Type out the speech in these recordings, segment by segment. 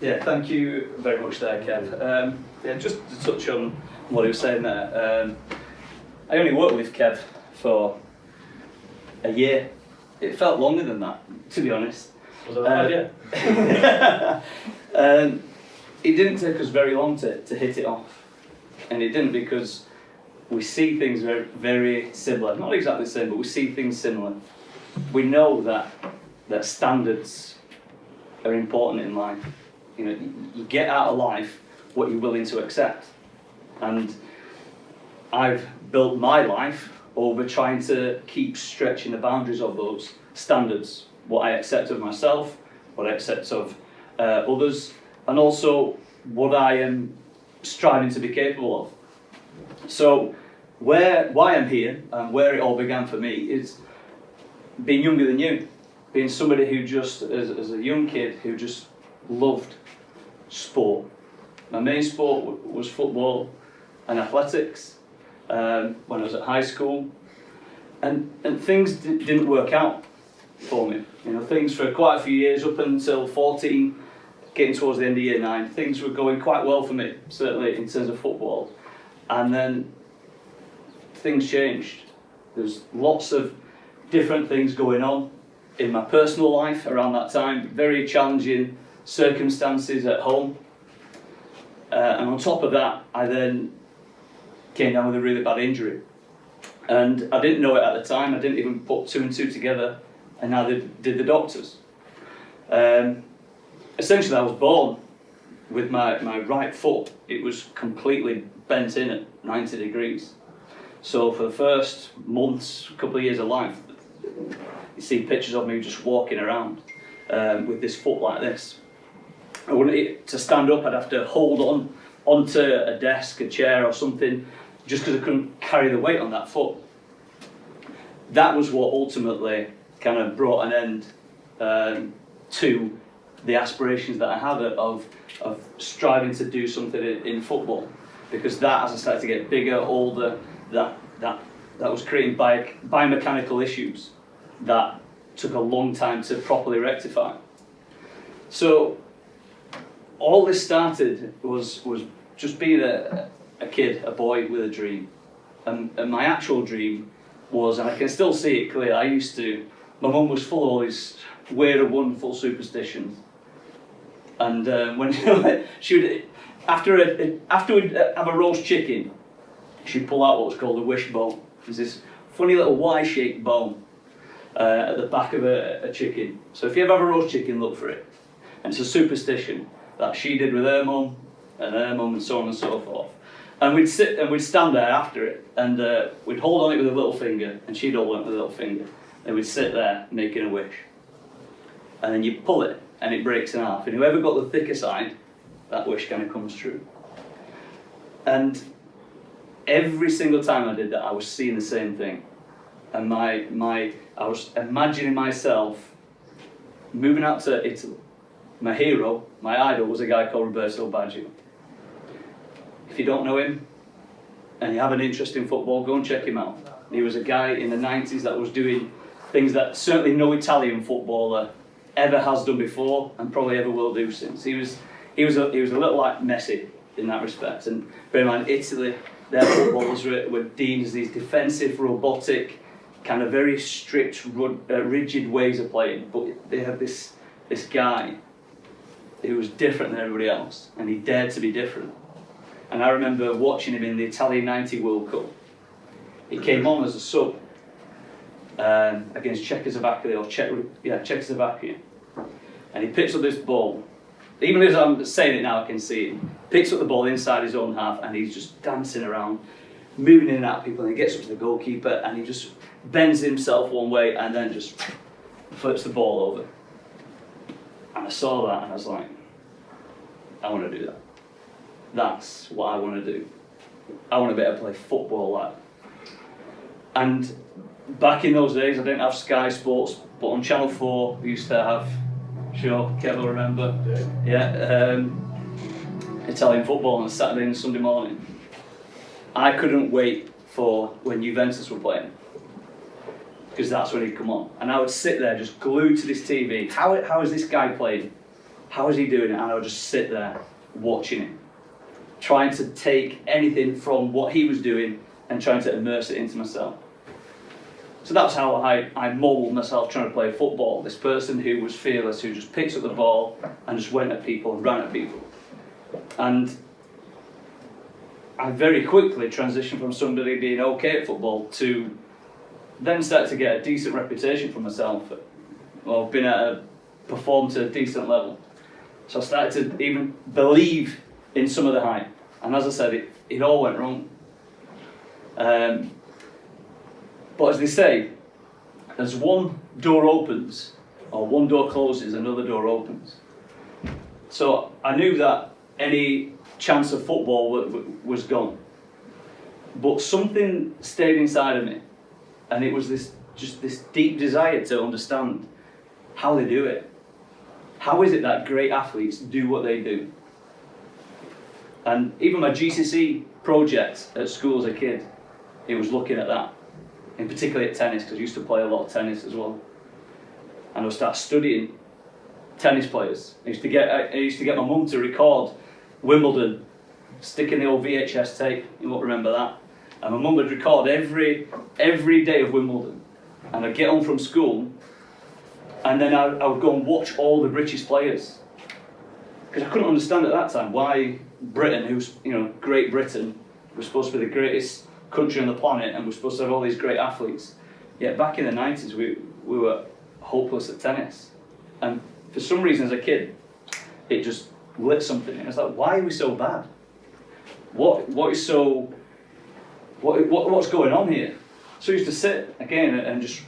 Yeah, thank you very much there, Kev. Yeah, just to touch on what he was saying there, I only worked with Kev for a year. It felt longer than that, to be honest. Was it that bad, yeah? It didn't take us very long to hit it off. And it didn't, because we see things very, very similar. Not exactly the same, but we see things similar. We know that standards are important in life. You know, you get out of life what you're willing to accept. And I've built my life over trying to keep stretching the boundaries of those standards, what I accept of myself, what I accept of others, and also what I am striving to be capable of. So why I'm here and where it all began for me is being younger than you, being somebody who just, as a young kid, who just loved sport. My main sport was football and athletics when I was at high school, and things didn't work out for me. You know, things for quite a few years, up until 14, getting towards the end of year 9, things were going quite well for me, certainly in terms of football. And then things changed. There's lots of different things going on in my personal life around that time, very challenging circumstances at home. And on top of that, I then came down with a really bad injury. And I didn't know it at the time, I didn't even put 2 and 2 together, and neither did the doctors. Essentially, I was born with my right foot. It was completely bent in at 90 degrees. So for the first months, couple of years of life, you see pictures of me just walking around with this foot like this. To stand up, I'd have to hold onto a desk, a chair or something, just because I couldn't carry the weight on that foot. That was what ultimately kind of brought an end to the aspirations that I had of striving to do something in football, because that, as I started to get bigger, older, that was creating biomechanical issues that took a long time to properly rectify. So all this started was just being a kid, a boy with a dream, and my actual dream was, and I can still see it clearly, my mum was full of all these weird and wonderful superstitions. And when she would, after we'd have a roast chicken, she'd pull out what was called a wishbone. There's this funny little Y-shaped bone at the back of a chicken. So if you ever have a roast chicken, look for it. And it's a superstition that she did with her mum, and so on and so forth. And we'd sit and we'd stand there after it, and we'd hold on it with a little finger, and she'd hold on it with a little finger. And we'd sit there making a wish. And then you pull it, and it breaks in half. And whoever got the thicker side, that wish kind of comes true. And every single time I did that, I was seeing the same thing. And I was imagining myself moving out to Italy. My hero, my idol, was a guy called Roberto Baggio. If you don't know him, and you have an interest in football, go and check him out. He was a guy in the 90s that was doing things that certainly no Italian footballer ever has done before, and probably ever will do since. He was a little like Messi in that respect. And bear in mind, Italy, their footballers were deemed as these defensive, robotic, kind of very strict, rigid ways of playing. But they had this guy who was different than everybody else, and he dared to be different. And I remember watching him in the Italian '90 World Cup. He came on as a sub against Czechoslovakia, Czechoslovakia, and he picks up this ball. Even as I'm saying it now, I can see him. Picks up the ball inside his own half, and he's just dancing around, moving in and out of people, and he gets up to the goalkeeper, and he just bends himself one way, and then just flips the ball over. And I saw that, and I was like, I want to do that. That's what I want to do. I want to be able to play football like that. And back in those days, I didn't have Sky Sports, but on Channel 4, we used to have, sure, Kev will remember, Italian football on a Saturday and Sunday morning. I couldn't wait for when Juventus were playing, because that's when he'd come on. And I would sit there just glued to this TV. How is this guy playing? how is he doing it? And I would just sit there watching it, trying to take anything from what he was doing and trying to immerse it into myself. So that's how I modelled myself trying to play football. This person who was fearless, who just picked up the ball and just went at people and ran at people. And I very quickly transitioned from somebody being okay at football to then start to get a decent reputation for myself. Well, I've been performed to a decent level. So I started to even believe in some of the hype. And as I said, it all went wrong. But as they say, as one door opens, or one door closes, another door opens. So I knew that any chance of football was gone. But something stayed inside of me, and it was this deep desire to understand how they do it. How is it that great athletes do what they do? And even my GCSE project at school as a kid, it was looking at that, and particularly at tennis, because I used to play a lot of tennis as well. And I would start studying tennis players. I used to get my mum to record Wimbledon, sticking the old VHS tape. You won't remember that. And my mum would record every day of Wimbledon, and I'd get home from school, and then I would go and watch all the British players, because I couldn't understand at that time why Britain, who's Great Britain, was supposed to be the greatest country on the planet, and we're supposed to have all these great athletes. Yet back in the 90s, we were hopeless at tennis, and for some reason as a kid, it just lit something. And it's like, why are we so bad? What's going on here? So I used to sit again and just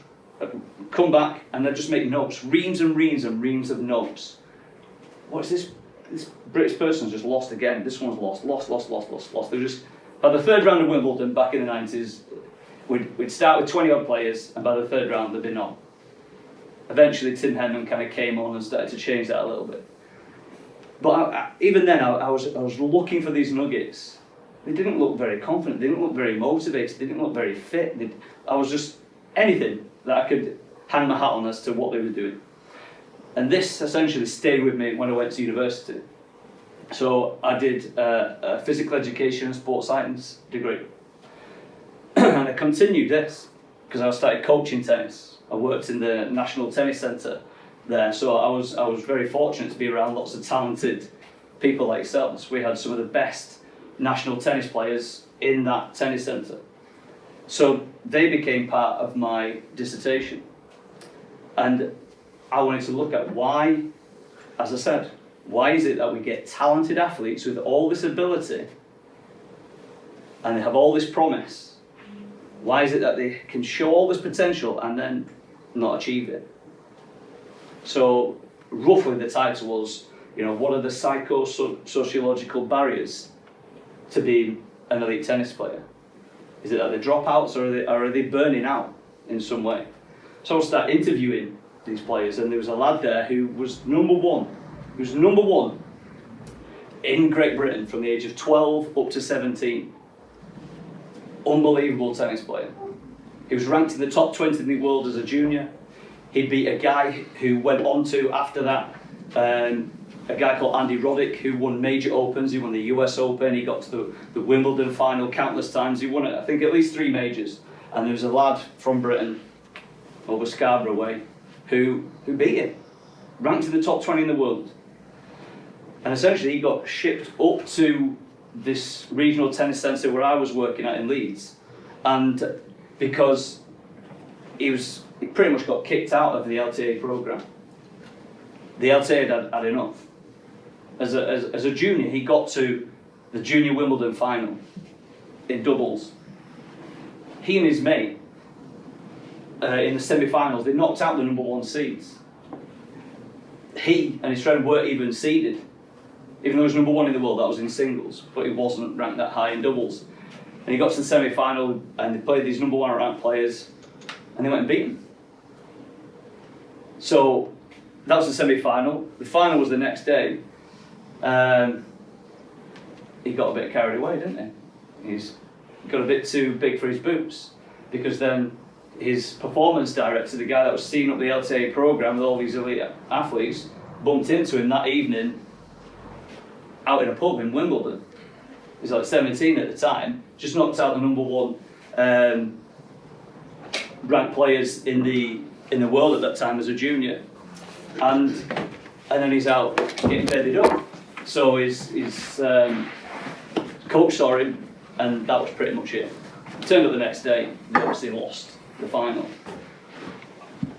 come back, and I'd just make notes, reams and reams and reams of notes. What's this? This British person's just lost again. This one's lost. They were just, by the third round of Wimbledon back in the 90s, we'd start with 20 odd players, and by the third round there'd be none. Eventually Tim Henman kind of came on and started to change that a little bit. But even then I was looking for these nuggets. They didn't look very confident, they didn't look very motivated, they didn't look very fit. I was just anything that I could hang my hat on as to what they were doing. And this essentially stayed with me when I went to university. So I did a physical education and sports science degree. And I continued this because I started coaching tennis. I worked in the National Tennis Centre there, so I was very fortunate to be around lots of talented people like yourselves. We had some of the best national tennis players in that tennis centre. So they became part of my dissertation. And I wanted to look at why, as I said, why is it that we get talented athletes with all this ability and they have all this promise? Why is it that they can show all this potential and then not achieve it? So roughly the title was, what are the sociological barriers to being an elite tennis player? Is it that they dropouts, or are they burning out in some way? So I started interviewing these players, and there was a lad there who was number one. He was number one in Great Britain from the age of 12 up to 17. Unbelievable tennis player. He was ranked in the top 20 in the world as a junior. He beat a guy who went on to, after that, a guy called Andy Roddick, who won major opens. He won the US Open, he got to the Wimbledon final countless times. He won, I think, at least 3 majors. And there was a lad from Britain, over Scarborough way, who beat him, ranked in the top 20 in the world. And essentially he got shipped up to this regional tennis centre where I was working at in Leeds, and because he pretty much got kicked out of the LTA programme. The LTA had enough. As a junior, he got to the junior Wimbledon final in doubles. He and his mate, in the semi-finals, they knocked out the number 1 seeds. He and his friend weren't even seeded, even though he was number 1 in the world. That was in singles, but he wasn't ranked that high in doubles. And he got to the semi-final, and they played these number 1 ranked players, and they went and beat them. So that was the semi-final. The final was the next day. He got a bit carried away, didn't he? He's got a bit too big for his boots, because then his performance director, the guy that was setting up the LTA programme with all these elite athletes, bumped into him that evening out in a pub in Wimbledon. He was like 17 at the time, just knocked out the number one ranked players in the world at that time as a junior, and then he's out getting bedded up. So his coach saw him, and that was pretty much it. Turned up the next day, they obviously lost the final.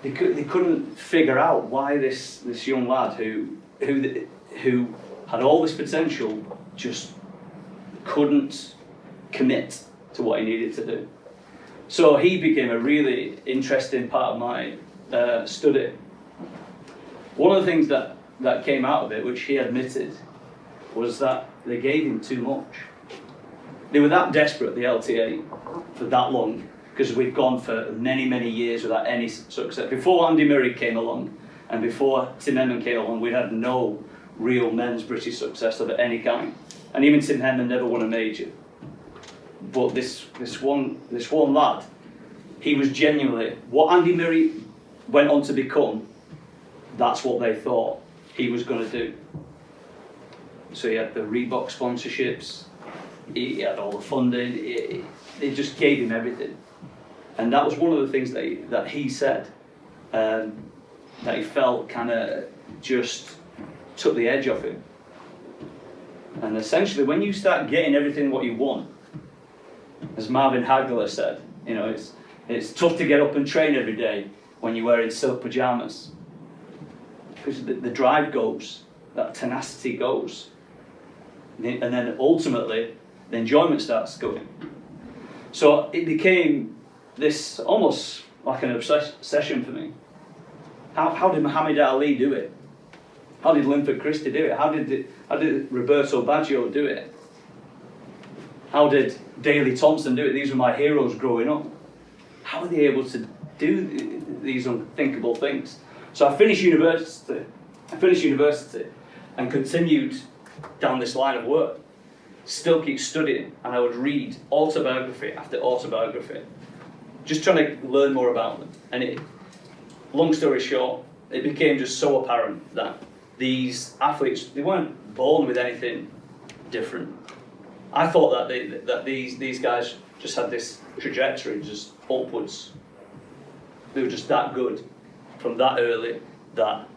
They couldn't figure out why this young lad who had all this potential just couldn't commit to what he needed to do. So he became a really interesting part of my study. One of the things that came out of it, which he admitted, was that they gave him too much. They were that desperate, the LTA, for that long, because we'd gone for many, many years without any success. Before Andy Murray came along, and before Tim Henman came along, we'd had no real men's British success of any kind. And even Tim Henman never won a major. But this one lad, he was genuinely, what Andy Murray went on to become, that's what they thought he was going to do. So he had the Reebok sponsorships, he had all the funding, they just gave him everything. And that was one of the things that he said, that he felt kind of just took the edge off him. And essentially, when you start getting everything what you want, as Marvin Hagler said, you know, it's tough to get up and train every day when you're wearing silk pajamas, because the drive goes, that tenacity goes, and then ultimately the enjoyment starts going. So it became this almost like an obsession for me. How did Muhammad Ali do it? How did Linford Christie do it? How did Roberto Baggio do it? How did Daley Thompson do it? These were my heroes growing up. How were they able to do these unthinkable things? So I finished university and continued down this line of work. Still keep studying, and I would read autobiography after autobiography, just trying to learn more about them. And long story short, it became just so apparent that these athletes, they weren't born with anything different. I thought that these guys just had this trajectory just upwards. They were just that good from that early that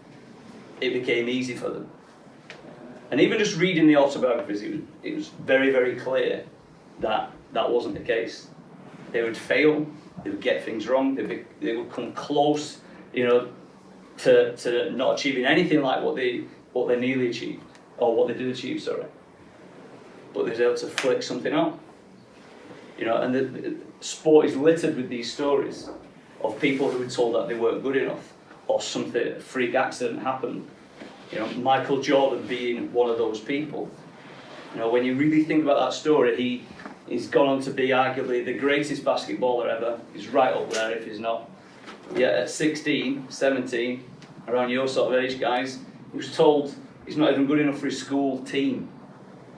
it became easy for them. And even just reading the autobiographies, it was very, very clear that that wasn't the case. They would fail, they would get things wrong, they would come close, you know, to not achieving anything like what they nearly achieved, or what they did achieve, sorry. But they was able to flick something out. You know, and the sport is littered with these stories of people who were told that they weren't good enough, or something, a freak accident happened. You know, Michael Jordan being one of those people. You know, when you really think about that story, he's gone on to be arguably the greatest basketballer ever. He's right up there if he's not. Yeah, at 16, 17, around your sort of age, guys, he was told he's not even good enough for his school team.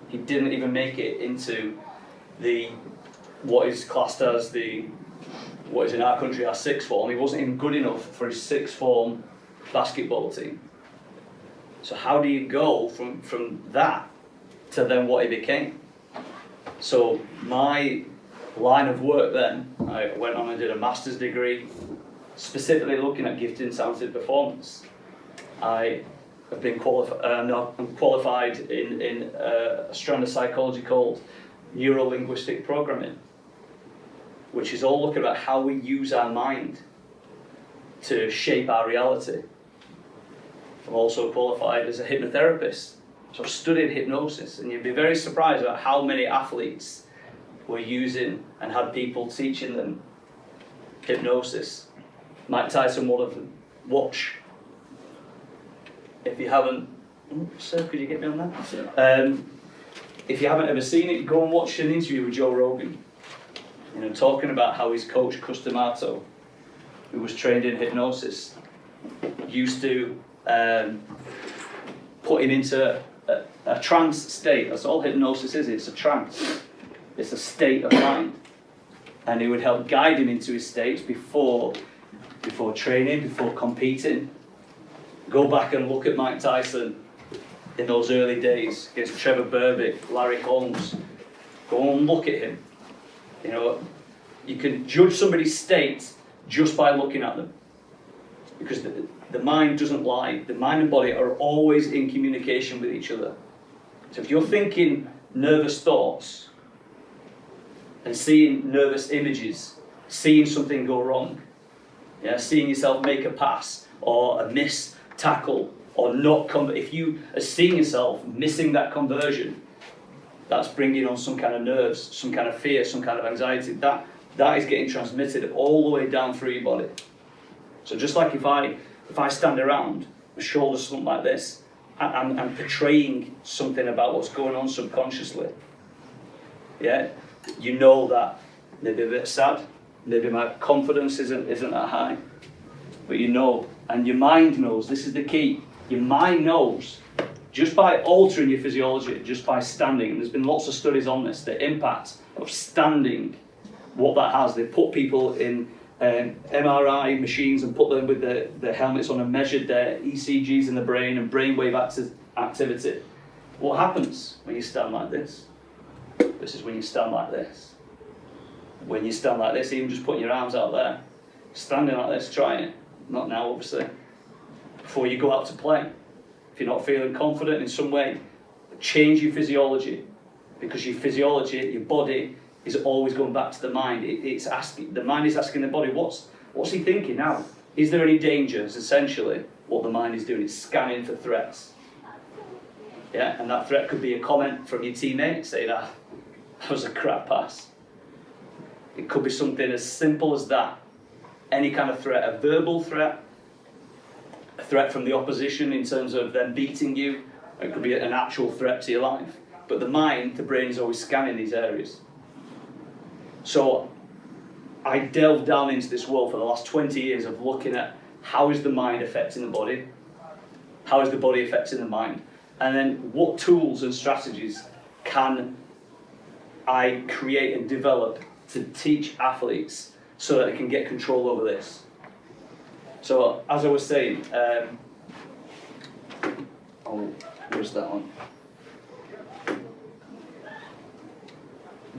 He didn't even make it into what is classed as what is in our country our sixth form. He wasn't even good enough for his sixth form basketball team. So how do you go from that to then what he became? So my line of work then, I went on and did a master's degree, specifically looking at gifted and talented performance. I have been I'm qualified in a strand of psychology called neuro-linguistic programming, which is all looking at how we use our mind to shape our reality. I'm also qualified as a hypnotherapist, so I've studied hypnosis, and you'd be very surprised at how many athletes were using and had people teaching them hypnosis. Mike Tyson, one of them. Watch. If you haven't, sir, could you get me on that? If you haven't ever seen it, go and watch an interview with Joe Rogan. You know, talking about how his coach Customato, who was trained in hypnosis, used to put him into a trance state. That's all hypnosis is. It's a trance. It's a state of mind, and he would help guide him into his states before training, before competing. Go back and look at Mike Tyson in those early days against Trevor Berbick, Larry Holmes. Go and look at him. You know, you can judge somebody's state just by looking at them, because the mind doesn't lie. The mind and body are always in communication with each other. So if you're thinking nervous thoughts and seeing nervous images, seeing something go wrong, yeah, seeing yourself make a pass or a miss tackle, or not if you are seeing yourself missing that conversion, that's bringing on some kind of nerves, some kind of fear, some kind of anxiety. That is getting transmitted all the way down through your body. So just like if I stand around, my shoulders slump like this, I'm portraying something about what's going on subconsciously. Yeah, you know that maybe a bit sad, maybe my confidence isn't that high, but you know, and your mind knows. This is the key. Your mind knows, just by altering your physiology, just by standing. And there's been lots of studies on this, the impact of standing, what that has. They put people in MRI machines and put them with the helmets on and measured their ECGs in the brain and brainwave activity. What happens when you stand like this? This is when you stand like this. When you stand like this, even just putting your arms out there, standing like this, try it. Not now, obviously. Before you go out to play. If you're not feeling confident in some way, change your physiology, because your physiology, your body, is always going back to the mind. The mind is asking the body, what's he thinking now? Is there any dangers? Essentially, what the mind is doing is scanning for threats. Yeah, and that threat could be a comment from your teammate, say that was a crap pass. It could be something as simple as that. Any kind of threat, a verbal threat, a threat from the opposition in terms of them beating you. It could be an actual threat to your life. But the mind, the brain, is always scanning these areas. So I delved down into this world for the last 20 years of looking at how is the mind affecting the body, how is the body affecting the mind, and then what tools and strategies can I create and develop to teach athletes so that they can get control over this. So as I was saying, where's that one?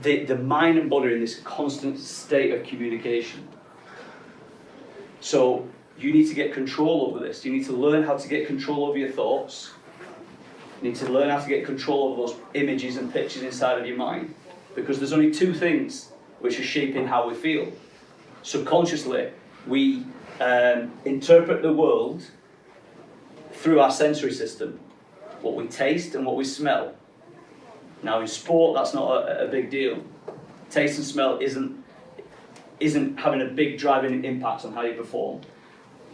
The mind and body are in this constant state of communication. So you need to get control over this. You need to learn how to get control over your thoughts. You need to learn how to get control over those images and pictures inside of your mind. Because there's only two things which are shaping how we feel. Subconsciously, we interpret the world through our sensory system. What we taste and what we smell. Now in sport, that's not a big deal. Taste and smell isn't having a big driving impact on how you perform.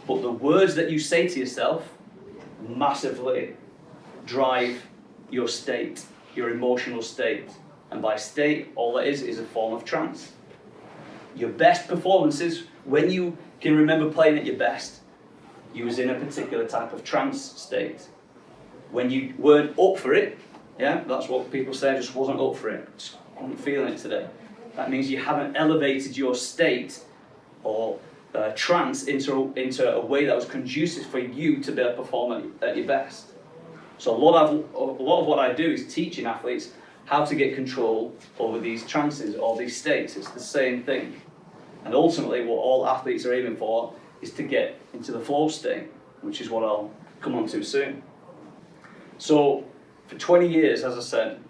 But the words that you say to yourself massively drive your state, your emotional state. And by state, all that is a form of trance. Your best performances, when you can remember playing at your best, you was in a particular type of trance state. When you weren't up for it, yeah, that's what people say, I just wasn't up for it, just wasn't feeling it today. That means you haven't elevated your state or trance into a way that was conducive for you to be able to perform at your best. So a lot of what I do is teaching athletes how to get control over these trances or these states. It's the same thing. And ultimately what all athletes are aiming for is to get into the flow state, which is what I'll come on to soon. So for 20 years, as I said,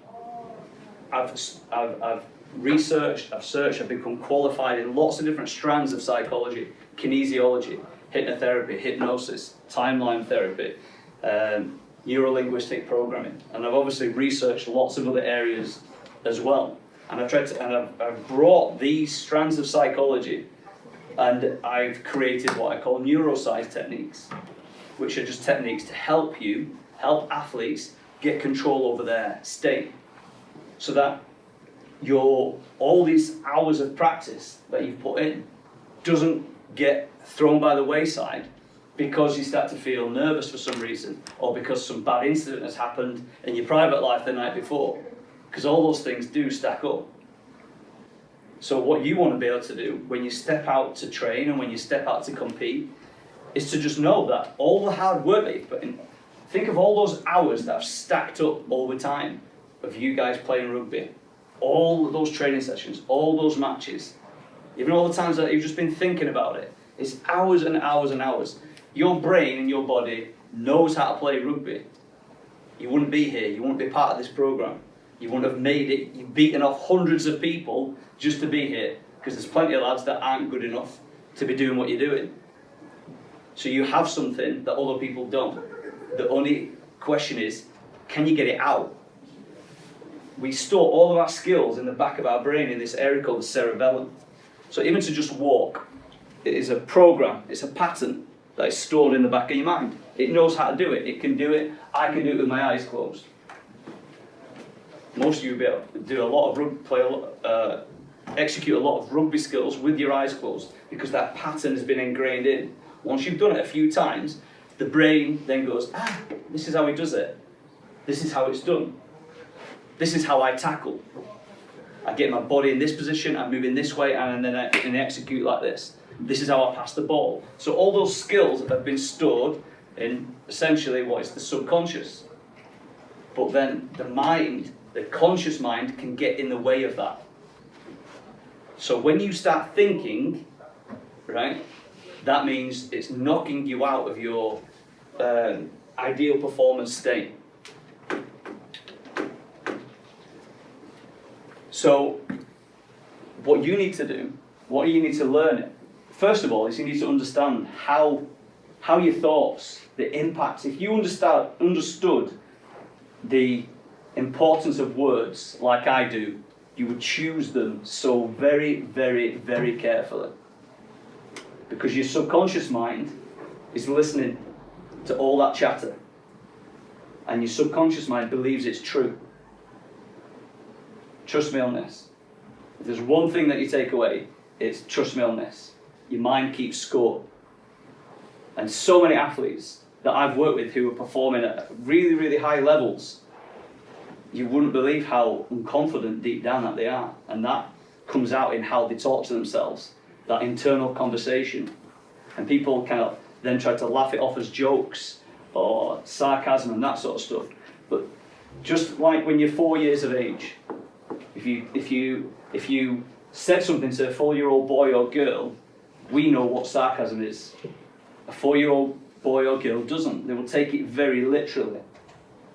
I've researched, I've searched, I've become qualified in lots of different strands of psychology, kinesiology, hypnotherapy, hypnosis, timeline therapy, neuro-linguistic programming, and I've obviously researched lots of other areas as well. And I've brought these strands of psychology, and I've created what I call NeuroCise techniques, which are just techniques to help athletes get control over their state, so that all these hours of practice that you've put in doesn't get thrown by the wayside because you start to feel nervous for some reason, or because some bad incident has happened in your private life the night before, because all those things do stack up. So what you want to be able to do when you step out to train and when you step out to compete is to just know that all the hard work that you've put in, think of all those hours that have stacked up over time of you guys playing rugby, all of those training sessions, all those matches, even all the times that you've just been thinking about it. It's hours and hours and hours. Your brain and your body knows how to play rugby. You wouldn't be here, you wouldn't be part of this program. You wouldn't have made it, you've beaten off hundreds of people just to be here, because there's plenty of lads that aren't good enough to be doing what you're doing. So you have something that other people don't. The only question is, can you get it out? We store all of our skills in the back of our brain in this area called the cerebellum. So even to just walk, it is a program, it's a pattern that is stored in the back of your mind. It knows how to do it. It can do it. I can do it with my eyes closed. Most of you will be able to do a lot of execute a lot of rugby skills with your eyes closed, because that pattern has been ingrained in. Once you've done it a few times, the brain then goes, this is how he does it. This is how it's done. This is how I tackle. I get my body in this position, I move in this way, and then I execute like this. This is how I pass the ball. So all those skills have been stored in essentially what is the subconscious. But then the mind, the conscious mind, can get in the way of that. So when you start thinking, right, that means it's knocking you out of your ideal performance state. So what you need to do, what you need to learn, first of all, is you need to understand how your thoughts, the impact, if you understood the importance of words like I do, you would choose them so very, very, very carefully. Because your subconscious mind is listening to all that chatter. And your subconscious mind believes it's true. Trust me on this. If there's one thing that you take away, it's trust me on this. Your mind keeps score. And so many athletes that I've worked with who are performing at really, really high levels, you wouldn't believe how unconfident deep down that they are. And that comes out in how they talk to themselves, that internal conversation. And people kind of then try to laugh it off as jokes or sarcasm and that sort of stuff. But just like when you're 4 years of age, if you said something to a 4-year-old boy or girl, we know what sarcasm is. A 4-year-old boy or girl doesn't. They will take it very literally.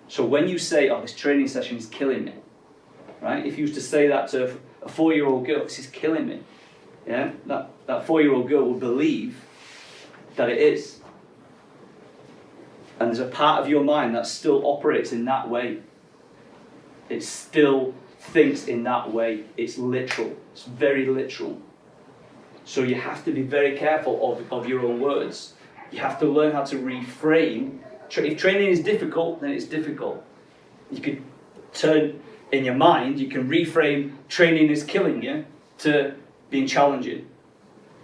So when you say, this training session is killing me, right? If you used to say that to a 4-year-old girl, this is killing me, yeah? That 4-year-old girl will believe that it is. And there's a part of your mind that still operates in that way. It still thinks in that way. It's literal. It's very literal. So you have to be very careful of your own words. You have to learn how to reframe. If training is difficult, then it's difficult. You could turn, in your mind, you can reframe training is killing you to being challenging.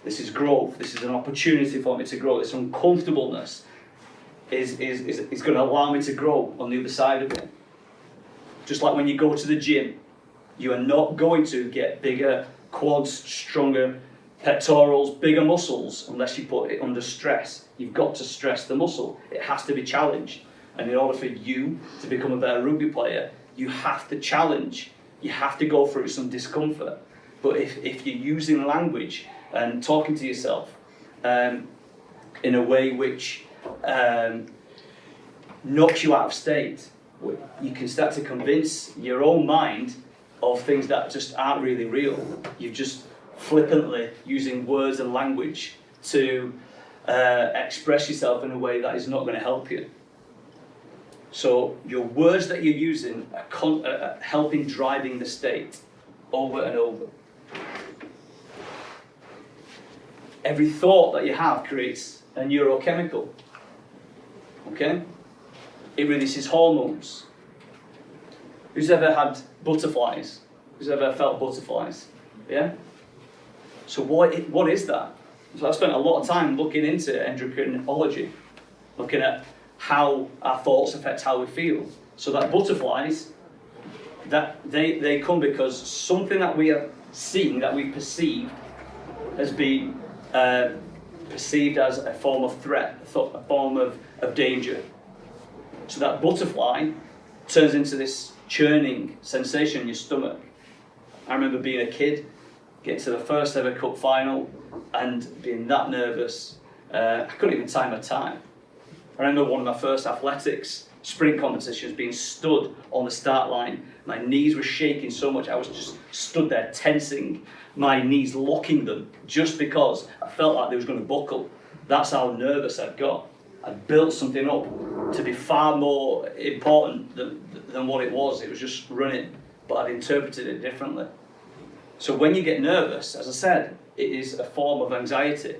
This is growth. This is an opportunity for me to grow. This uncomfortableness is going to allow me to grow on the other side of it. Just like when you go to the gym, you are not going to get bigger quads, stronger pectorals, bigger muscles, unless you put it under stress. You've got to stress the muscle. It has to be challenged. And in order for you to become a better rugby player, you have to challenge. You have to go through some discomfort. But if you're using language and talking to yourself in a way which knocks you out of state, you can start to convince your own mind of things that just aren't really real. You're just flippantly using words and language to express yourself in a way that is not going to help you. So your words that you're using are helping driving the state over and over. Every thought that you have creates a neurochemical. Okay? It releases hormones. Who's ever had butterflies? Who's ever felt butterflies? Yeah? So what is that? So I spent a lot of time looking into endocrinology, looking at how our thoughts affect how we feel. So that butterflies, that they come because something that we are seeing, that we perceive, has been perceived as a form of threat, a form of danger. So that butterfly turns into this churning sensation in your stomach. I remember being a kid, getting to the first ever cup final and being that nervous. I couldn't even time my time. I remember one of my first athletics sprint competitions being stood on the start line. My knees were shaking so much I was just stood there tensing my knees, locking them, just because I felt like they was going to buckle. That's how nervous I'd got. I'd built something up to be far more important than what it was. It was just running, but I'd interpreted it differently. So when you get nervous, as I said, it is a form of anxiety.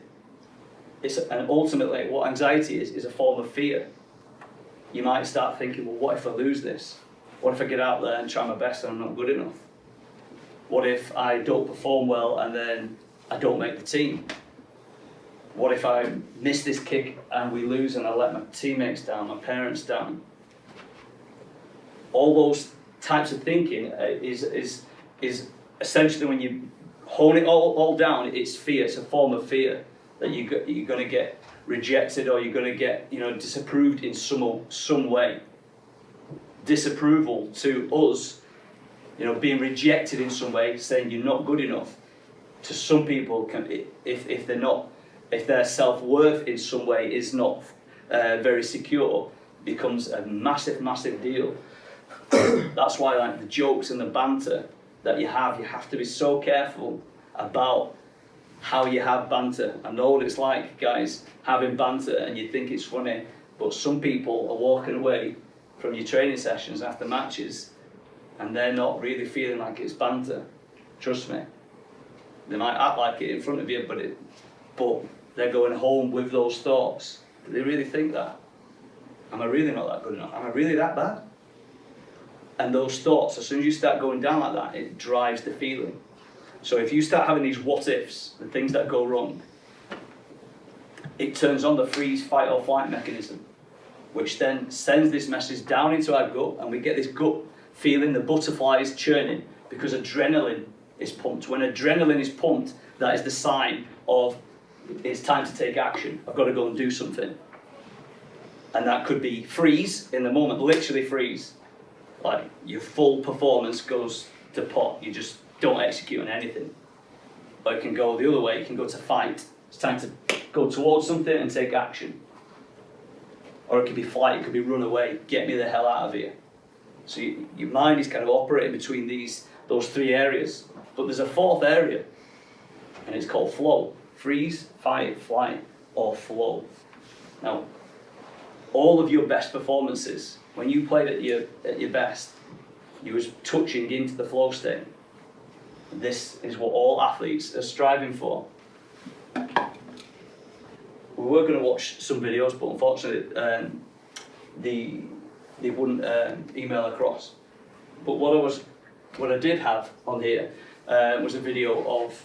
And ultimately, what anxiety is a form of fear. You might start thinking, well, what if I lose this? What if I get out there and try my best and I'm not good enough? What if I don't perform well and then I don't make the team? What if I miss this kick and we lose and I let my teammates down, my parents down? All those types of thinking is essentially, when you hone it all down, it's fear. It's a form of fear that you're going to get rejected or you're going to get disapproved in some way. Disapproval to us, being rejected in some way, saying you're not good enough. To some people, if their self-worth in some way is not very secure, becomes a massive deal. That's why, like, the jokes and the banter that you have to be so careful about how you have banter. I know what it's like, guys, having banter and you think it's funny, but some people are walking away from your training sessions after matches and they're not really feeling like it's banter. Trust me. They might act like it in front of you, but they're going home with those thoughts. Do they really think that? Am I really not that good enough? Am I really that bad? And those thoughts, as soon as you start going down like that, it drives the feeling. So if you start having these what ifs, the things that go wrong, it turns on the freeze, fight or flight mechanism, which then sends this message down into our gut, and we get this gut feeling, the butterfly is churning because adrenaline is pumped. When adrenaline is pumped, that is the sign of it's time to take action. I've got to go and do something. And that could be freeze in the moment, literally freeze. Like your full performance goes to pot, you just don't execute on anything. Or it can go the other way, it can go to fight. It's time to go towards something and take action. Or it could be flight, it could be run away, get me the hell out of here. So your mind is kind of operating between those three areas. But there's a fourth area, and it's called flow. Freeze, fight, flight, or flow. Now, all of your best performances, when you played at your best, you was touching into the flow state. This is what all athletes are striving for. We were going to watch some videos, but unfortunately, they wouldn't email across. But what I did have on here was a video of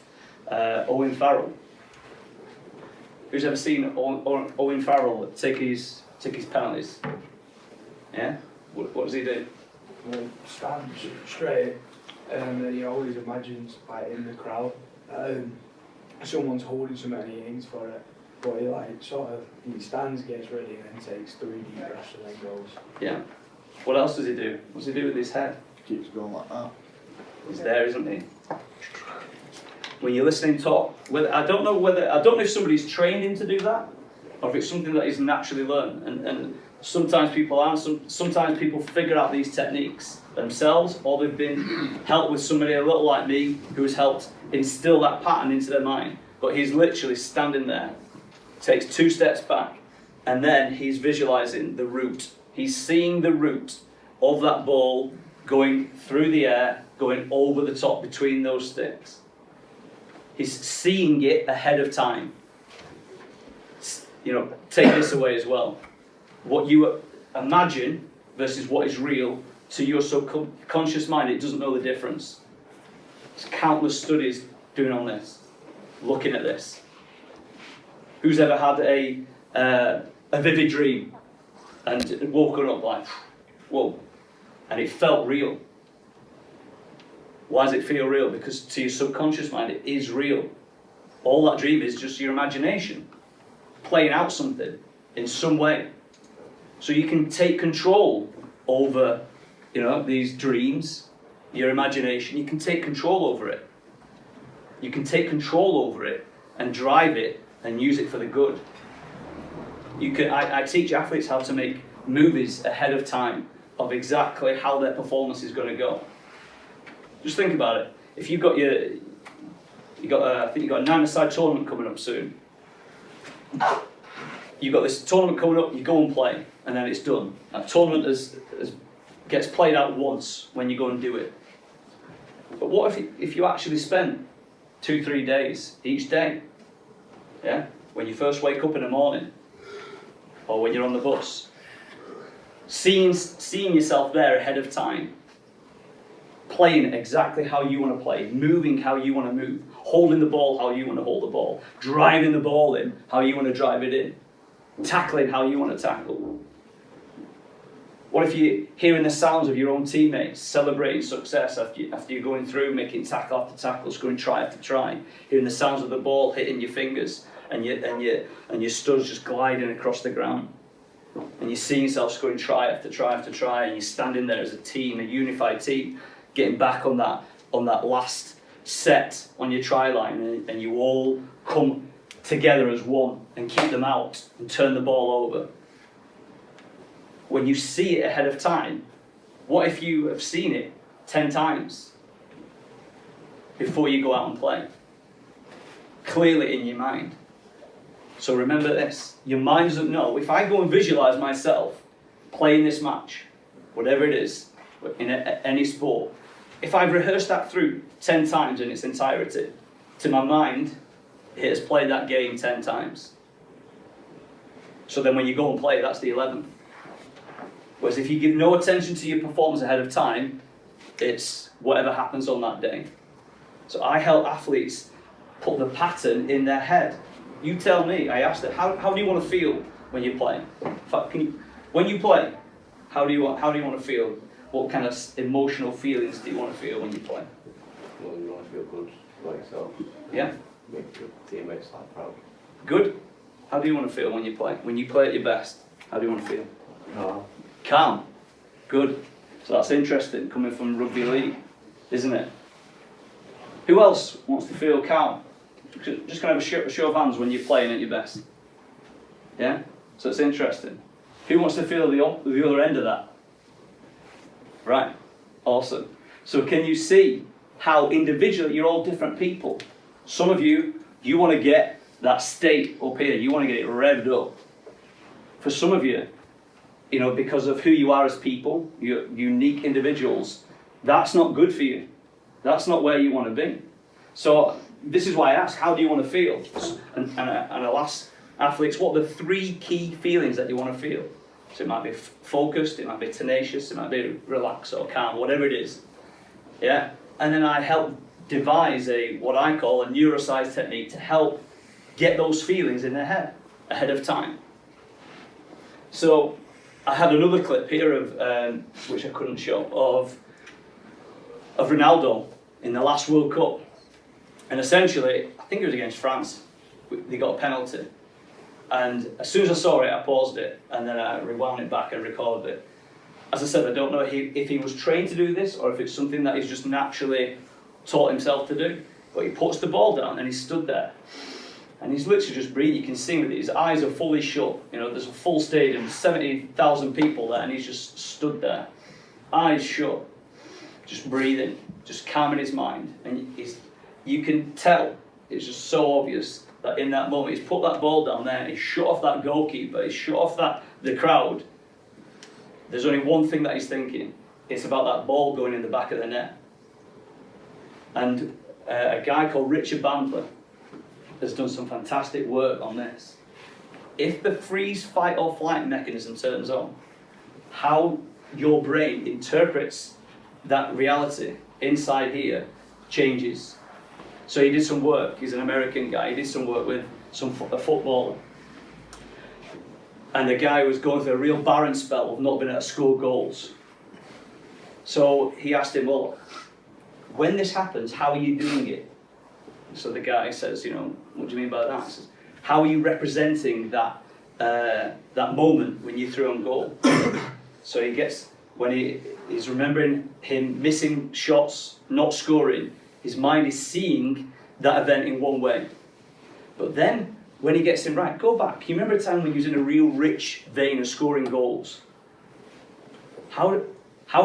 Owen Farrell. Who's ever seen Owen Farrell take his penalties? Yeah? What does he do? Stand straight, and he always imagines, like, in the crowd, someone's holding something and he aims for it. But he stands, gets ready, and then takes 3 deep breaths and then goes. Yeah. What else does he do? What does he do with his head? Keeps going like that. He's there, isn't he? When you're listening talk, I don't know if somebody's trained him to do that, or if it's something that is naturally learned. And sometimes people aren't. Sometimes people figure out these techniques themselves, or they've been helped with somebody a little like me who has helped instill that pattern into their mind. But he's literally standing there, takes 2 steps back, and then he's visualizing the route. He's seeing the route of that ball going through the air, going over the top between those sticks. He's seeing it ahead of time. Take this away as well. What you imagine versus what is real, to your subconscious mind, it doesn't know the difference. There's countless studies doing on this, looking at this. Who's ever had a vivid dream and woken up like, whoa, and it felt real? Why does it feel real? Because to your subconscious mind, it is real. All that dream is just your imagination. playing out something in some way. So you can take control over, these dreams, your imagination. You can take control over it. You can take control over it and drive it and use it for the good. I teach athletes how to make movies ahead of time of exactly how their performance is going to go. Just think about it. If you've got I think you've got a 9-a-side tournament coming up soon. You've got this tournament coming up, you go and play, and then it's done. That tournament gets played out once when you go and do it. But what if you actually spend 2-3 days each day, when you first wake up in the morning, or when you're on the bus, seeing yourself there ahead of time, playing exactly how you want to play, moving how you want to move, holding the ball how you want to hold the ball, driving the ball in how you want to drive it in, tackling how you want to tackle. What if you're hearing the sounds of your own teammates celebrating success after you're going through, making tackle after tackle, scoring try after try, hearing the sounds of the ball hitting your fingers and your studs just gliding across the ground, and you're seeing yourself scoring try after try after try, and you're standing there as a team, a unified team, getting back on that last set on your try line, and you all come together as one and keep them out and turn the ball over. When you see it ahead of time, what if you have seen it 10 times before you go out and play? Clearly in your mind. So remember this, your mind doesn't know. If I go and visualize myself playing this match, whatever it is, in any sport, if I've rehearsed that through 10 times in its entirety, to my mind, it has played that game 10 times. So then when you go and play, that's the 11th. Whereas if you give no attention to your performance ahead of time, it's whatever happens on that day. So I help athletes put the pattern in their head. You tell me, I asked them, how do you want to feel when you're playing? When you play, how do you want to feel? What kind of emotional feelings do you want to feel when you play? Well, you want to feel good about yourself. Yeah. Make your teammates proud. Good. How do you want to feel when you play? When you play at your best, how do you want to feel? Calm. Good. So that's interesting, coming from rugby league, isn't it? Who else wants to feel calm? Just kind of a show of hands when you're playing at your best. Yeah? So it's interesting. Who wants to feel the other end of that? Right. Awesome. So can you see how individually you're all different people? Some of you want to get that state up here. You want to get it revved up. For some of you, because of who you are as people, you're unique individuals, that's not good for you. That's not where you want to be. So this is why I ask, how do you want to feel? And I'll ask athletes, what are the 3 key feelings that you want to feel? So it might be focused, it might be tenacious, it might be relaxed or calm, whatever it is. Yeah. And then I help devise what I call a NeuroCise technique to help get those feelings in their head ahead of time. So I had another clip here of, which I couldn't show, of Ronaldo in the last World Cup. And essentially, I think it was against France, they got a penalty. And as soon as I saw it, I paused it, and then I rewound it back and recorded it. As I said, I don't know if he was trained to do this, or if it's something that he's just naturally taught himself to do. But he puts the ball down, and he stood there. And he's literally just breathing. You can see that his eyes are fully shut. There's a full stadium, 70,000 people there, and he's just stood there, eyes shut, just breathing, just calming his mind. And you can tell, it's just so obvious that in that moment, he's put that ball down there, he's shut off that goalkeeper, he's shut off the crowd. There's only one thing that he's thinking. It's about that ball going in the back of the net. And a guy called Richard Bandler has done some fantastic work on this. If the freeze, fight or flight mechanism turns on, how your brain interprets that reality inside here changes. So he did some work, he's an American guy, he did some work with a footballer. And the guy was going through a real barren spell of not being able to score goals. So he asked him, well, when this happens, how are you doing it? So the guy says, what do you mean by that? He says, How are you representing that that moment when you threw on goal? So he's remembering him missing shots, not scoring. His mind is seeing that event in one way. But then, when he gets it right, go back. You remember a time when he was in a real rich vein of scoring goals? How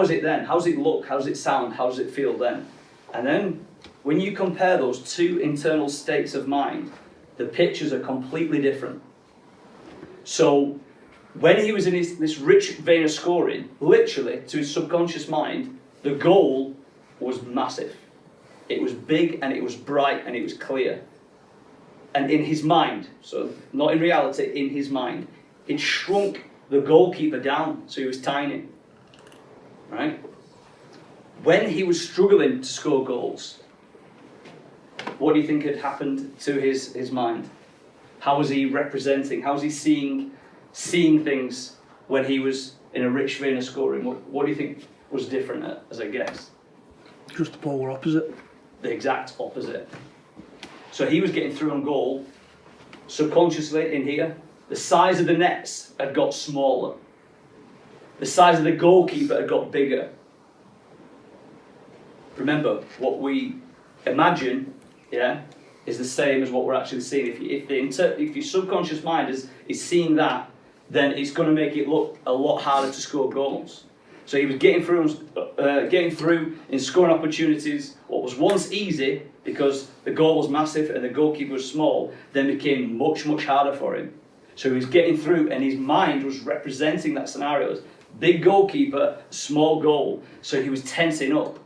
is it then? How does it look? How does it sound? How does it feel then? And then, when you compare those two internal states of mind, the pictures are completely different. So, when he was in this rich vein of scoring, literally, to his subconscious mind, the goal was massive. It was big, and it was bright, and it was clear. And in his mind, so not in reality, in his mind, it shrunk the goalkeeper down, so he was tiny. Right? When he was struggling to score goals, what do you think had happened to his mind? How was he representing? How was he seeing things when he was in a rich vein of scoring? What do you think was different as a guess? Just the polar opposite. The exact opposite. So he was getting through on goal, subconsciously in here. The size of the nets had got smaller. The size of the goalkeeper had got bigger. Remember, what we imagine, is the same as what we're actually seeing. If your subconscious mind is seeing that, then it's going to make it look a lot harder to score goals. So he was getting through in scoring opportunities. What was once easy, because the goal was massive and the goalkeeper was small, then became much, much harder for him. So he was getting through, and his mind was representing that scenario. Big goalkeeper, small goal. So he was tensing up.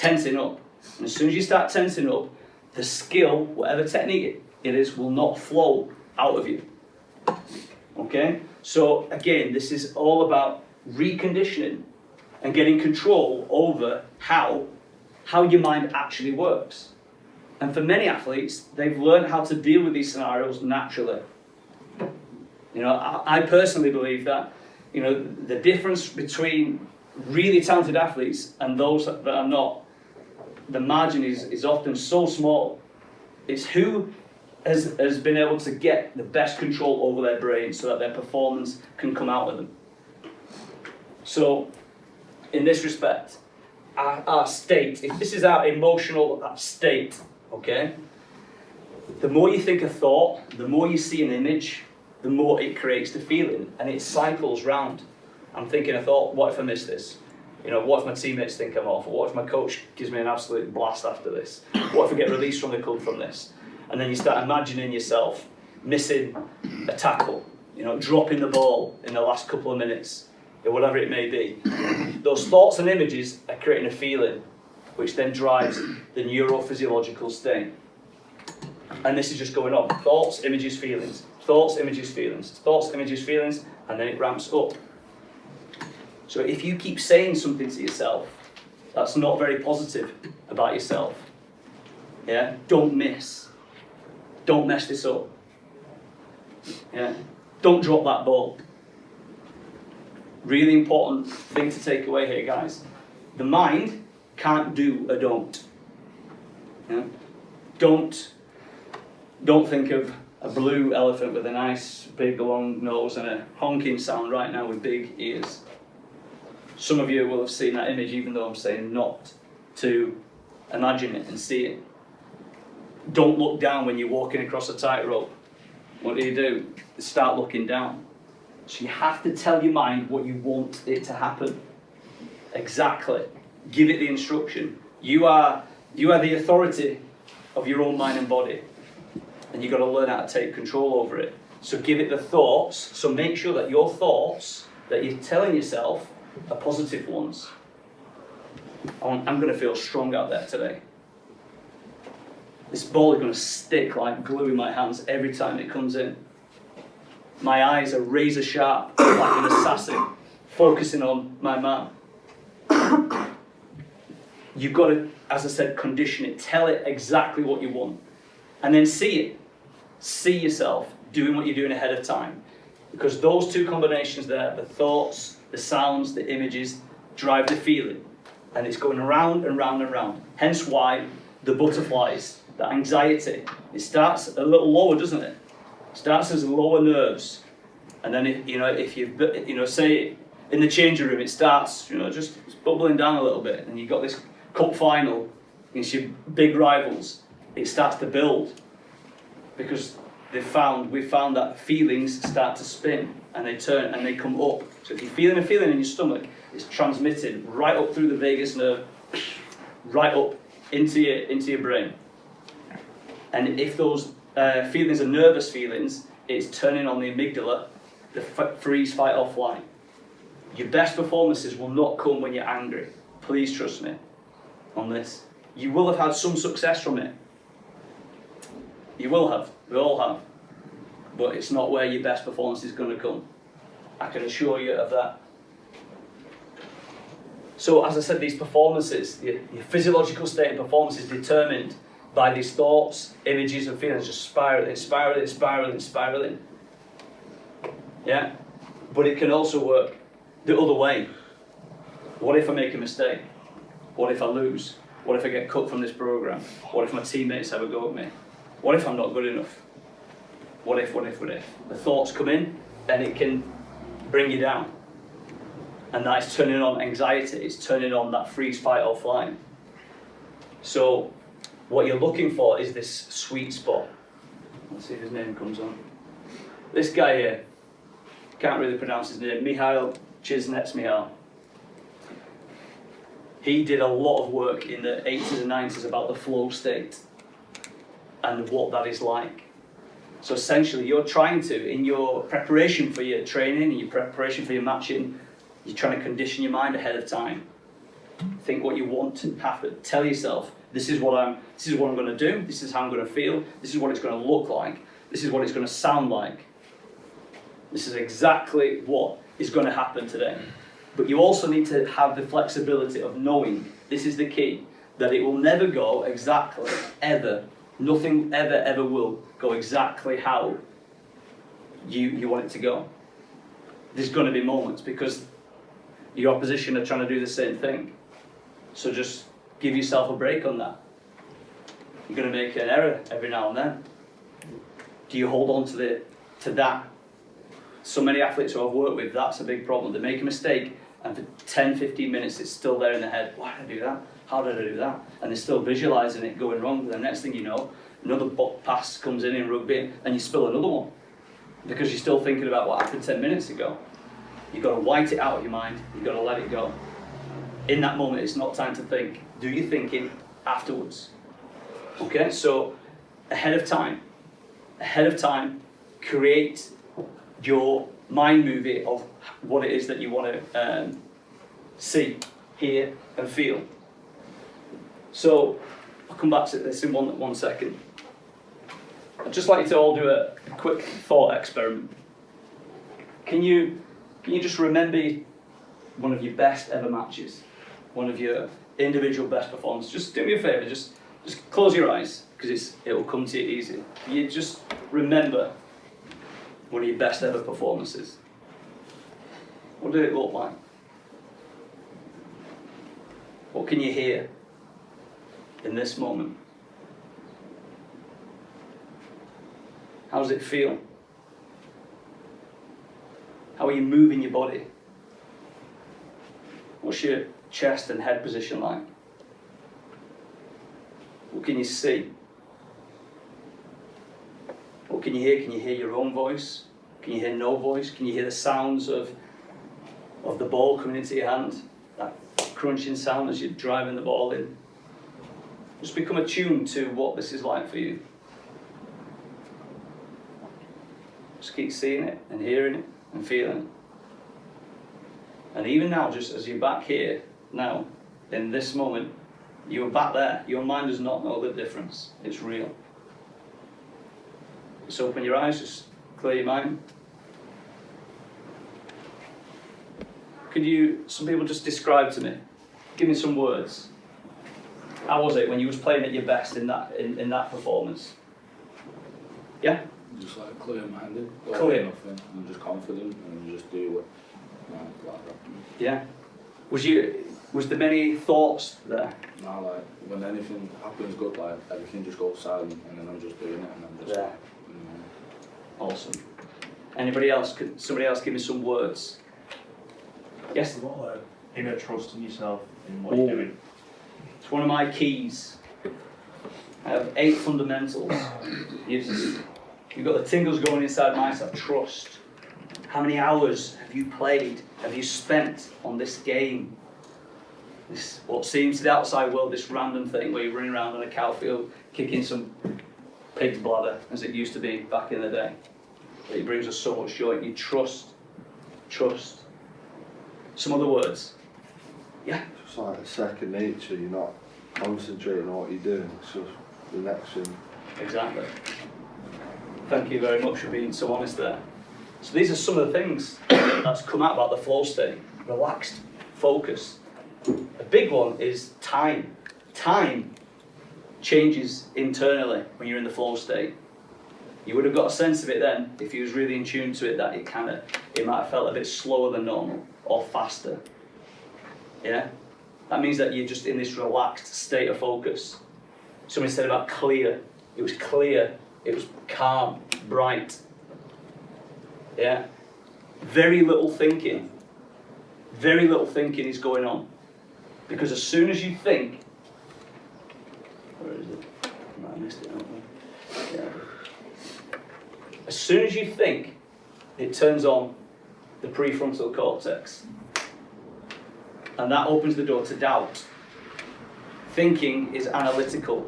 And as soon as you start tensing up, the skill, whatever technique it is, will not flow out of you. Okay? So again, this is all about reconditioning and getting control over how your mind actually works. And for many athletes, they've learned how to deal with these scenarios naturally. I personally believe that, the difference between really talented athletes and those that are not, the margin is often so small. It's who has been able to get the best control over their brain so that their performance can come out of them. So, in this respect, our state, if this is our emotional state, okay, the more you think a thought, the more you see an image, the more it creates the feeling, and it cycles round. I'm thinking a thought, what if I miss this? What if my teammates think I'm off? Or what if my coach gives me an absolute blast after this? What if I get released from the club from this? And then you start imagining yourself missing a tackle, dropping the ball in the last couple of minutes, or whatever it may be. Those thoughts and images are creating a feeling, which then drives the neurophysiological state. And this is just going on. Thoughts, images, feelings. Thoughts, images, feelings. Thoughts, images, feelings, and then it ramps up. So if you keep saying something to yourself that's not very positive about yourself, don't mess this up. Don't drop that ball. Really important thing to take away here, guys. The mind can't do a don't. Don't think of a blue elephant with a nice big long nose and a honking sound right now with big ears. Some of you will have seen that image, even though I'm saying not to imagine it and see it. Don't look down when you're walking across a tightrope. What do? You start looking down. So you have to tell your mind what you want it to happen. Exactly. Give it the instruction. You are the authority of your own mind and body. And you've got to learn how to take control over it. So give it the thoughts. So make sure that your thoughts that you're telling yourself are positive ones. I'm going to feel strong out there today. This ball is going to stick like glue in my hands every time it comes in. My eyes are razor sharp, like an assassin, focusing on my man. You've got to, as I said, condition it. Tell it exactly what you want. And then see it. See yourself doing what you're doing ahead of time. Because those two combinations there, the thoughts, the sounds, the images, drive the feeling. And it's going around and round and round. Hence why the butterflies, the anxiety, it starts a little lower, doesn't it? Starts as lower nerves, and then if you say in the changing room it starts just bubbling down a little bit, and you've got this cup final against your big rivals, it starts to build because we found that feelings start to spin and they turn and they come up. So if you're feeling a feeling in your stomach, it's transmitted right up through the vagus nerve, right up into your brain. And if those feelings are nervous feelings, it's turning on the amygdala, the freeze, fight or flight. Your best performances will not come when you're angry. Please trust me on this. You will have had some success from it. You will have. We all have. But it's not where your best performance is going to come. I can assure you of that. So as I said, these performances, your physiological state and performance is determined by these thoughts, images and feelings just spiraling. Yeah? But it can also work the other way. What if I make a mistake? What if I lose? What if I get cut from this program? What if my teammates have a go at me? What if I'm not good enough? What if? The thoughts come in and it can bring you down. And that's turning on anxiety, it's turning on that freeze, fight or flight. So what you're looking for is this sweet spot. Let's see if his name comes on. This guy here, can't really pronounce his name, Mihail Csikszentmihalyi. He did a lot of work in the 80s and 90s about the flow state and what that is like. So essentially you're trying to, in your preparation for your training, in your preparation for your matching, you're trying to condition your mind ahead of time. Think what you want to happen. Tell yourself, this is what I'm going to do, this is how I'm going to feel, this is what it's going to look like, this is what it's going to sound like. This is exactly what is going to happen today. But you also need to have the flexibility of knowing, this is the key, that it will never go exactly, ever. Nothing ever will go exactly how you want it to go. There's going to be moments because your opposition are trying to do the same thing. So just give yourself a break on that. You're going to make an error every now and then. Do you hold on to that? So many athletes who I've worked with, that's a big problem. They make a mistake and for 10, 15 minutes it's still there in their head. Why did I do that? How did I do that? And they're still visualising it going wrong. The next thing you know, another pass comes in rugby and you spill another one because you're still thinking about what happened 10 minutes ago. You've got to white it out of your mind. You've got to let it go. In that moment, it's not time to think. Do your thinking afterwards. Okay, so ahead of time, create your mind movie of what it is that you want to see, hear, and feel. So I'll come back to this in one second. I'd just like you to all do a quick thought experiment. Can you just remember one of your best ever matches, one of your individual best performances? Just do me a favour, just close your eyes because it'll come to you easy. You just remember one of your best ever performances. What did it look like? What can you hear in this moment? How does it feel? How are you moving your body? What's your chest and head position like? What can you see? What can you hear? Can you hear your own voice? Can you hear no voice? Can you hear the sounds of the ball coming into your hand? That crunching sound as you're driving the ball in. Just become attuned to what this is like for you. Just keep seeing it and hearing it and feeling it. And even now, just as you're back here, now, in this moment, you're back there. Your mind does not know the difference. It's real. Just open your eyes, just clear your mind. Some people just describe to me, give me some words. How was it when you was playing at your best in that performance? Yeah? Just like clear-minded, Clear. nothing, and just confident, and just do it like that. Yeah. Was there many thoughts there? Now, like when anything happens good, like everything just goes silent, and then I'm just doing it, and I'm just Yeah. like, Awesome. Anybody else? Could somebody else give me some words? Yes? What inner trust in yourself in what you're doing? It's one of my keys. I have 8 fundamentals. You've got the tingles going inside myself. Trust. How many hours have you played? Have you spent on this game? This, what seems to the outside world, this random thing where you're running around on a cow field, kicking some pig's bladder, as it used to be back in the day. It brings us so much joy. You trust. Some other words? Yeah? It's like a second nature, you're not concentrating on what you're doing, it's just the next thing. Exactly. Thank you very much for being so honest there. So these are some of the things that's come out about the flow state. Relaxed, focus. A big one is time. Time changes internally when you're in the flow state. You would have got a sense of it then, if you was really in tune to it, that it might have felt a bit slower than normal, or faster. Yeah? That means that you're just in this relaxed state of focus. Somebody said about clear. It was clear, it was calm, bright. Yeah? Very little thinking. Very little thinking is going on. Because as soon as you think, where is it? I missed it, haven't I? Yeah. As soon as you think, it turns on the prefrontal cortex. And that opens the door to doubt. Thinking is analytical.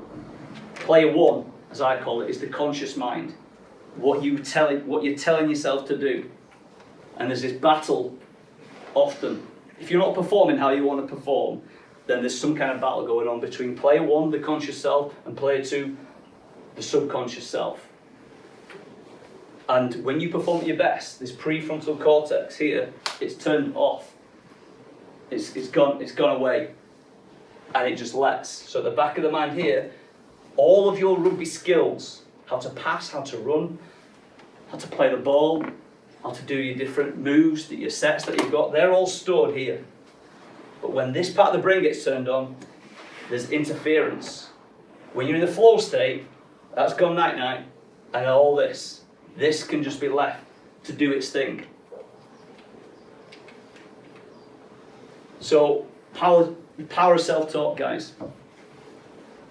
Player 1, as I call it, is the conscious mind. What you're telling yourself to do. And there's this battle often. If you're not performing how you want to perform, then there's some kind of battle going on between player 1, the conscious self, and player 2, the subconscious self. And when you perform at your best, this prefrontal cortex here, it's turned off. It's gone away. And it just lets. So at the back of the mind here, all of your rugby skills, how to pass, how to run, how to play the ball, how to do your different moves, your sets that you've got, they're all stored here. But when this part of the brain gets turned on, there's interference. When you're in the flow state, that's gone night-night, and all this can just be left to do its thing. So, power of self-talk, guys.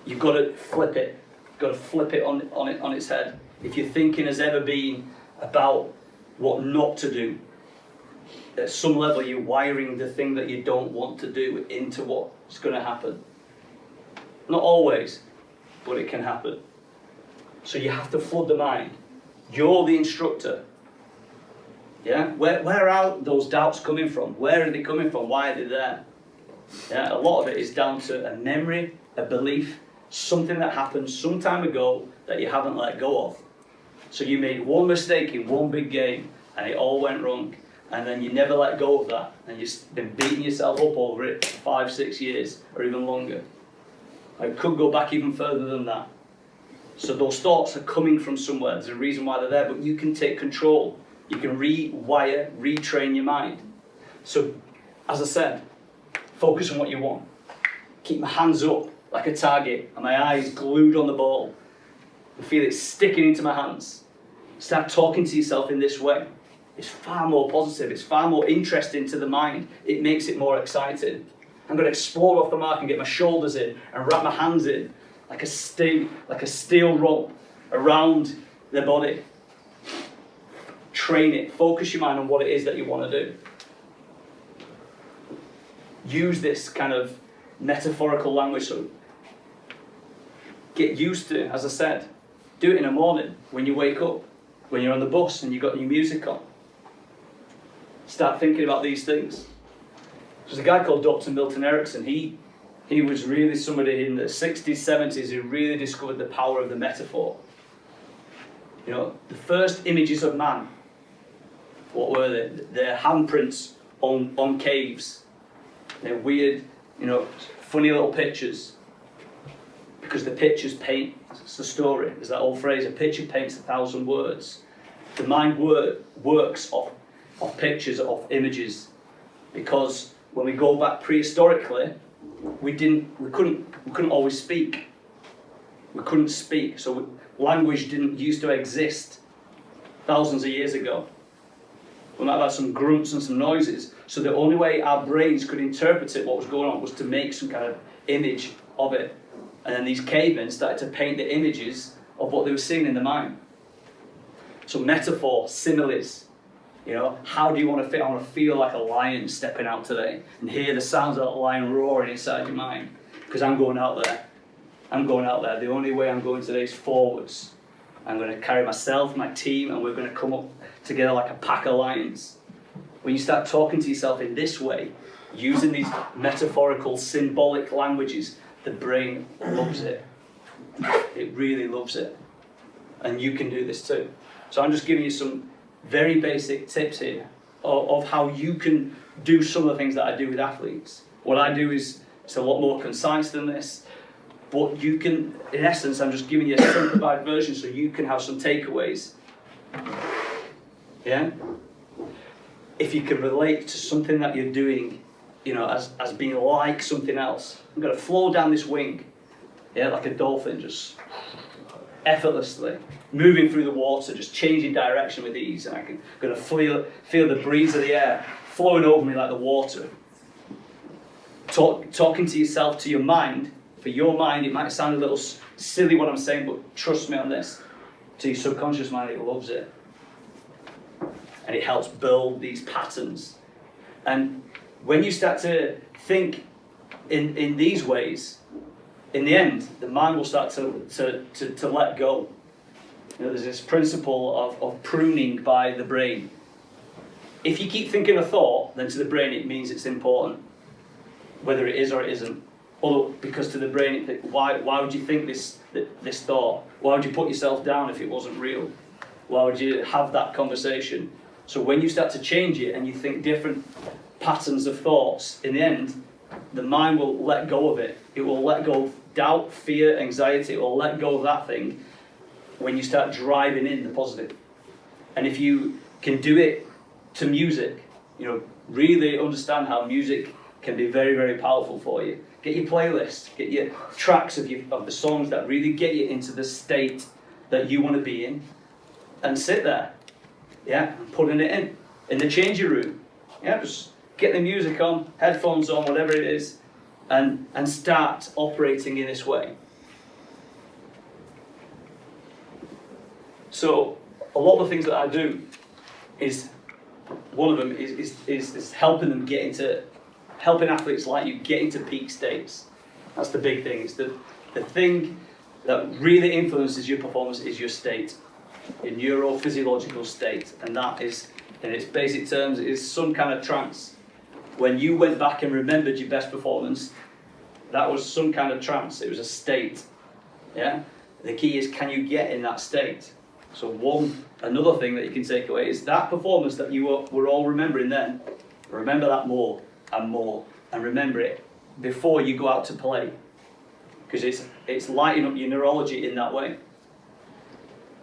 You've got to flip it. You've got to flip it on its head. If your thinking has ever been about what not to do, at some level you're wiring the thing that you don't want to do into what's going to happen. Not always, but it can happen. So you have to flood the mind. You're the instructor. Yeah? Where are those doubts coming from? Where are they coming from? Why are they there? Yeah? A lot of it is down to a memory, a belief, something that happened some time ago that you haven't let go of. So you made one mistake in one big game and it all went wrong. And then you never let go of that. And you've been beating yourself up over it for 5-6 years or even longer. It could go back even further than that. So those thoughts are coming from somewhere. There's a reason why they're there, but you can take control. You can rewire, retrain your mind. So, as I said, focus on what you want. Keep my hands up like a target and my eyes glued on the ball. And feel it sticking into my hands. Start talking to yourself in this way. It's far more positive. It's far more interesting to the mind. It makes it more exciting. I'm going to explore off the mark and get my shoulders in and wrap my hands in like a steel rope around the body. Train it. Focus your mind on what it is that you want to do. Use this kind of metaphorical language. So get used to, as I said, do it in the morning when you wake up, when you're on the bus and you've got your music on. Start thinking about these things. There's a guy called Dr. Milton Erickson. He was really somebody in the 60s, 70s who really discovered the power of the metaphor. You know, the first images of man, what were they? They're handprints on caves. They're weird, you know, funny little pictures. Because the pictures paint, it's the story. There's that old phrase, a picture paints 1,000 words. The mind works off pictures, off images. Because when we go back prehistorically, we couldn't always speak. We couldn't speak, so language didn't used to exist thousands of years ago. We might have had some grunts and some noises. So the only way our brains could interpret it, what was going on, was to make some kind of image of it. And then these cavemen started to paint the images of what they were seeing in the mind. So metaphor, similes, you know, how do you want to feel? I want to feel like a lion stepping out today and hear the sounds of that lion roaring inside your mind. Because I'm going out there. I'm going out there. The only way I'm going today is forwards. I'm going to carry myself, my team, and we're going to come up together like a pack of lions. When you start talking to yourself in this way, using these metaphorical, symbolic languages, the brain loves it. It really loves it. And you can do this too. So I'm just giving you some very basic tips here of how you can do some of the things that I do with athletes. What I do is it's a lot more concise than this, but you can, in essence, I'm just giving you a simplified version so you can have some takeaways. Yeah? If you can relate to something that you're doing, you know, as being like something else. I'm going to flow down this wing, yeah, like a dolphin, just effortlessly, moving through the water, just changing direction with ease, and I'm going to feel the breeze of the air flowing over me like the water. Talking to yourself, to your mind. For your mind, it might sound a little silly what I'm saying, but trust me on this. To your subconscious mind, it loves it. And it helps build these patterns. And when you start to think in these ways, in the end, the mind will start to let go. You know, there's this principle of pruning by the brain. If you keep thinking a thought, then to the brain it means it's important, whether it is or it isn't. Although, because to the brain, why would you think this thought? Why would you put yourself down if it wasn't real? Why would you have that conversation? So when you start to change it and you think different patterns of thoughts, in the end, the mind will let go of it. It will let go of doubt, fear, anxiety. It will let go of that thing when you start driving in the positive. And if you can do it to music, you know, really understand how music can be very, very powerful for you. Get your playlist, get your tracks of the songs that really get you into the state that you want to be in, and sit there, yeah, putting it in the changing room. Yeah, just get the music on, headphones on, whatever it is, and start operating in this way. So a lot of the things that I do is, one of them is helping them get into, helping athletes like you get into peak states. That's the big thing. It's the thing that really influences your performance is your state, your neurophysiological state, and that is, in its basic terms, is some kind of trance. When you went back and remembered your best performance, that was some kind of trance. It was a state. Yeah. The key is, can you get in that state? So another thing that you can take away is that performance that you were all remembering then. Remember that more and more, and remember it before you go out to play, because it's lighting up your neurology in that way.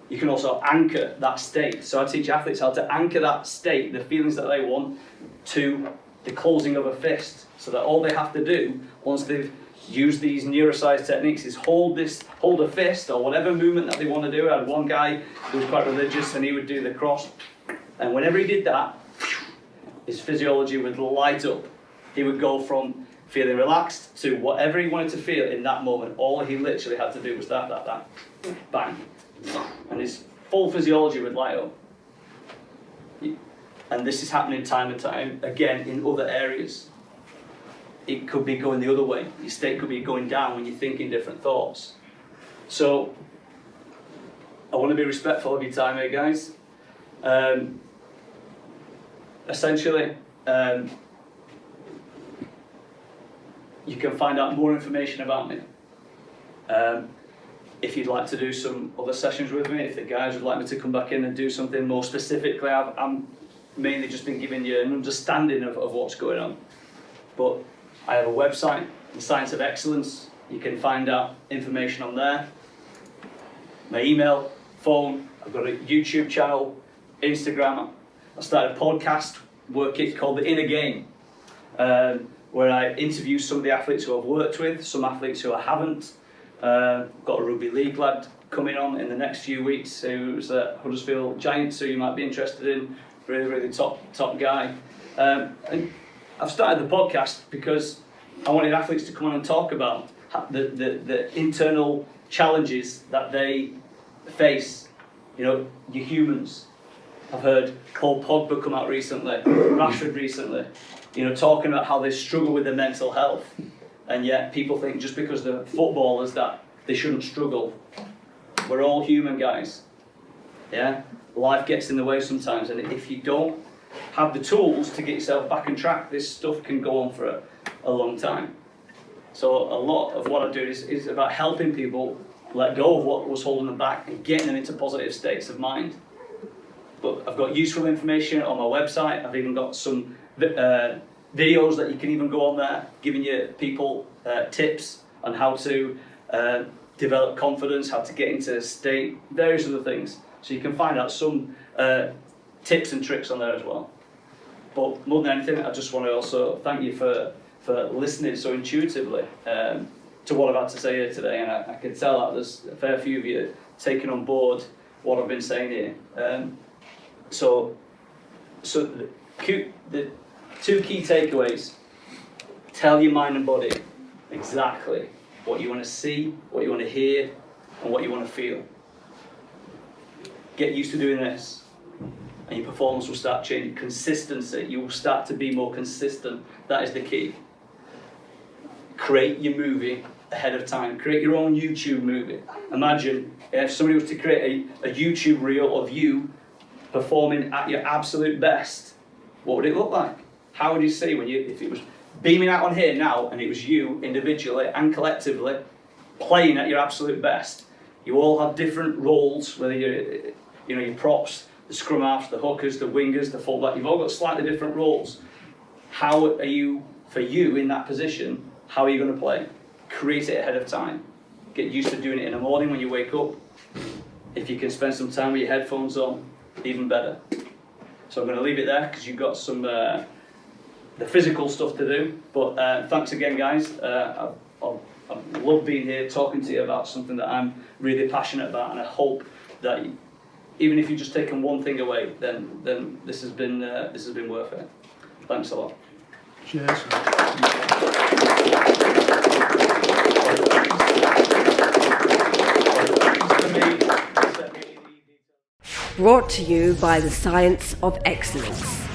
You can also anchor that state. So I teach athletes how to anchor that state, the feelings that they want, to the closing of a fist, so that all they have to do once they've used these NeuroCise techniques is hold a fist or whatever movement that they want to do. I had one guy who was quite religious and he would do the cross, and whenever he did that, his physiology would light up. He would go from feeling relaxed to whatever he wanted to feel in that moment. All he literally had to do was that, bang. And his full physiology would light up. And this is happening time and time again in other areas. It could be going the other way. Your state could be going down when you're thinking different thoughts. So, I want to be respectful of your time here, guys. Essentially, you can find out more information about me. If you'd like to do some other sessions with me, if the guys would like me to come back in and do something more specifically, I'm mainly just been giving you an understanding of what's going on. But I have a website, The Science of Excellence. You can find out information on there. My email, phone, I've got a YouTube channel, Instagram. I started a podcast called The Inner Game, where I interview some of the athletes who I've worked with, some athletes who I haven't. Got a rugby league lad coming on in the next few weeks, who's at Huddersfield Giants, who you might be interested in. Really top guy. And I've started the podcast because I wanted athletes to come on and talk about the internal challenges that they face. You know, you humans. I've heard Paul Pogba come out recently, Rashford recently, you know, talking about how they struggle with their mental health. And yet people think just because they're footballers that they shouldn't struggle. We're all human, guys. Yeah? Life gets in the way sometimes, and if you don't have the tools to get yourself back on track, this stuff can go on for a long time. So a lot of what I do is about helping people let go of what was holding them back and getting them into positive states of mind. But I've got useful information on my website. I've even got some videos that you can even go on there, giving you people tips on how to develop confidence, how to get into state, various other things. So you can find out some tips and tricks on there as well. But more than anything, I just want to also thank you for listening so intuitively to what I've had to say here today. And I can tell that there's a fair few of you taking on board what I've been saying here. So the two key takeaways: tell your mind and body exactly what you want to see, what you want to hear, and what you want to feel. Get used to doing this, and your performance will start changing. Consistency, you will start to be more consistent. That is the key. Create your movie ahead of time. Create your own YouTube movie. Imagine if somebody was to create a YouTube reel of you performing at your absolute best, what would it look like? How would you see if it was beaming out on here now and it was you individually and collectively playing at your absolute best? You all have different roles, whether you're, your props, the scrum halves, the hookers, the wingers, the fullback. You've all got slightly different roles. How are you, for you in that position, how are you going to play? Create it ahead of time. Get used to doing it in the morning when you wake up. If you can spend some time with your headphones on, even better. So I'm going to leave it there because you've got some the physical stuff to do. But thanks again, guys. I've loved being here talking to you about something that I'm really passionate about, and I hope that even if you've just taken one thing away, then this has been worth it. Thanks a lot. Cheers. Brought to you by the Science of Excellence.